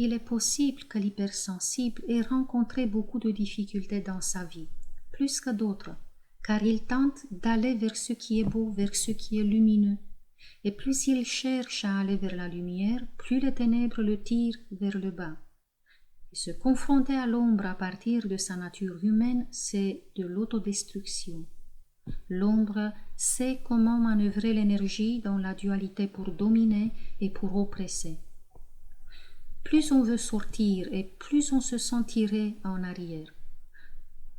il est possible que l'hypersensible ait rencontré beaucoup de difficultés dans sa vie, plus que d'autres, car il tente d'aller vers ce qui est beau, vers ce qui est lumineux. Et plus il cherche à aller vers la lumière, plus les ténèbres le tirent vers le bas. Et se confronter à l'ombre à partir de sa nature humaine, c'est de l'autodestruction. L'ombre sait comment manœuvrer l'énergie dans la dualité pour dominer et pour oppresser. Plus on veut sortir et plus on se sent tiré en arrière.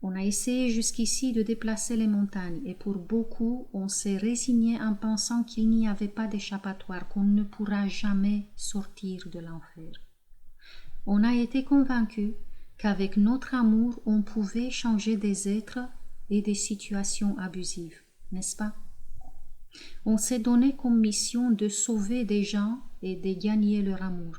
On a essayé jusqu'ici de déplacer les montagnes et pour beaucoup, on s'est résigné en pensant qu'il n'y avait pas d'échappatoire, qu'on ne pourra jamais sortir de l'enfer. On a été convaincu qu'avec notre amour, on pouvait changer des êtres et des situations abusives, n'est-ce pas? On s'est donné comme mission de sauver des gens et de gagner leur amour.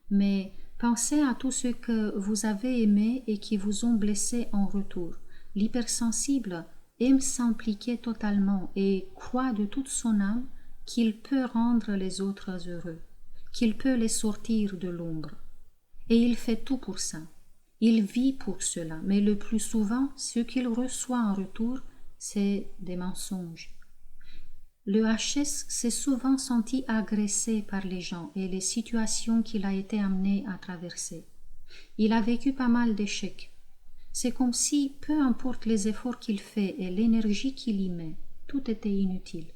Mais pensez à tous ceux que vous avez aimés et qui vous ont blessé en retour. L'hypersensible aime s'impliquer totalement et croit de toute son âme qu'il peut rendre les autres heureux, qu'il peut les sortir de l'ombre. Et il fait tout pour ça. Il vit pour cela, mais le plus souvent, ce qu'il reçoit en retour, c'est des mensonges. Le HS s'est souvent senti agressé par les gens et les situations qu'il a été amené à traverser. Il a vécu pas mal d'échecs. C'est comme si, peu importe les efforts qu'il fait et l'énergie qu'il y met, tout était inutile.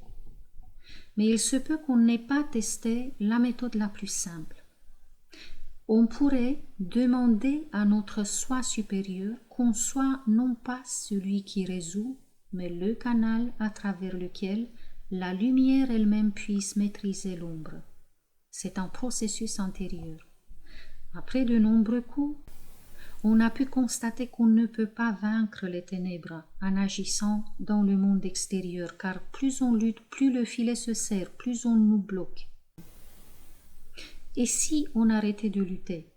Mais il se peut qu'on n'ait pas testé la méthode la plus simple. On pourrait demander à notre soi supérieur qu'on soit non pas celui qui résout, mais le canal à travers lequel la lumière elle-même puisse maîtriser l'ombre. C'est un processus intérieur. Après de nombreux coups, on a pu constater qu'on ne peut pas vaincre les ténèbres en agissant dans le monde extérieur, car plus on lutte, plus le filet se serre, plus on nous bloque. Et si on arrêtait de lutter?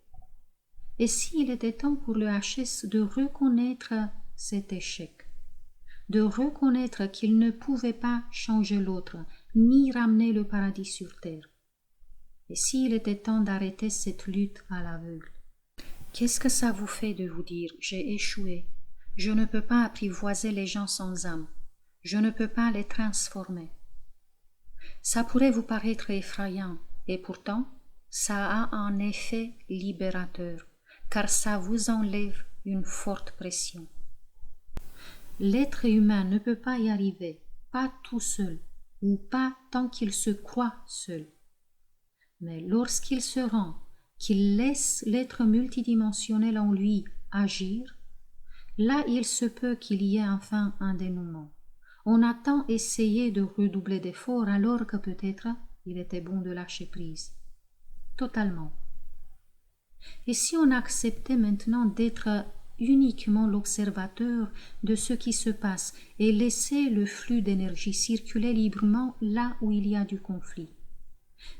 Et s'il était temps pour le HS de reconnaître cet échec? De reconnaître qu'il ne pouvait pas changer l'autre, ni ramener le paradis sur terre. Et s'il était temps d'arrêter cette lutte à l'aveugle? Qu'est-ce que ça vous fait de vous dire « j'ai échoué, je ne peux pas apprivoiser les gens sans âme, je ne peux pas les transformer ». Ça pourrait vous paraître effrayant, et pourtant, ça a un effet libérateur, car ça vous enlève une forte pression. L'être humain ne peut pas y arriver, pas tout seul, ou pas tant qu'il se croit seul. Mais lorsqu'il se rend, qu'il laisse l'être multidimensionnel en lui agir, là il se peut qu'il y ait enfin un dénouement. On a tant essayé de redoubler d'efforts alors que peut-être il était bon de lâcher prise. Totalement. Et si on acceptait maintenant d'être uniquement l'observateur de ce qui se passe et laisser le flux d'énergie circuler librement là où il y a du conflit.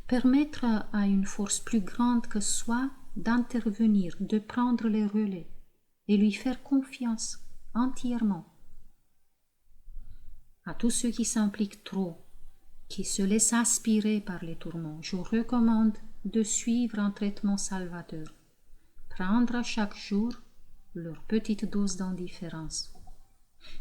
Permettre à une force plus grande que soi d'intervenir, de prendre les relais et lui faire confiance entièrement. À tous ceux qui s'impliquent trop, qui se laissent aspirer par les tourments, je recommande de suivre un traitement salvateur, prendre chaque jour leur petite dose d'indifférence.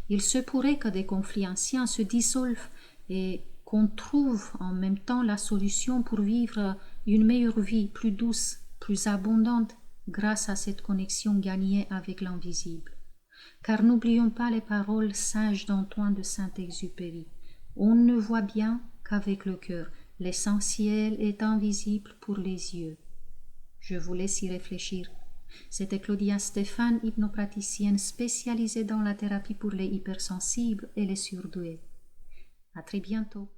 Il se pourrait que des conflits anciens se dissolvent et qu'on trouve en même temps la solution pour vivre une meilleure vie, plus douce, plus abondante, grâce à cette connexion gagnée avec l'invisible. Car n'oublions pas les paroles sages d'Antoine de Saint-Exupéry. On ne voit bien qu'avec le cœur, l'essentiel est invisible pour les yeux. Je vous laisse y réfléchir. C'était Claudia Stéphane, hypnopraticienne spécialisée dans la thérapie pour les hypersensibles et les surdoués. À très bientôt.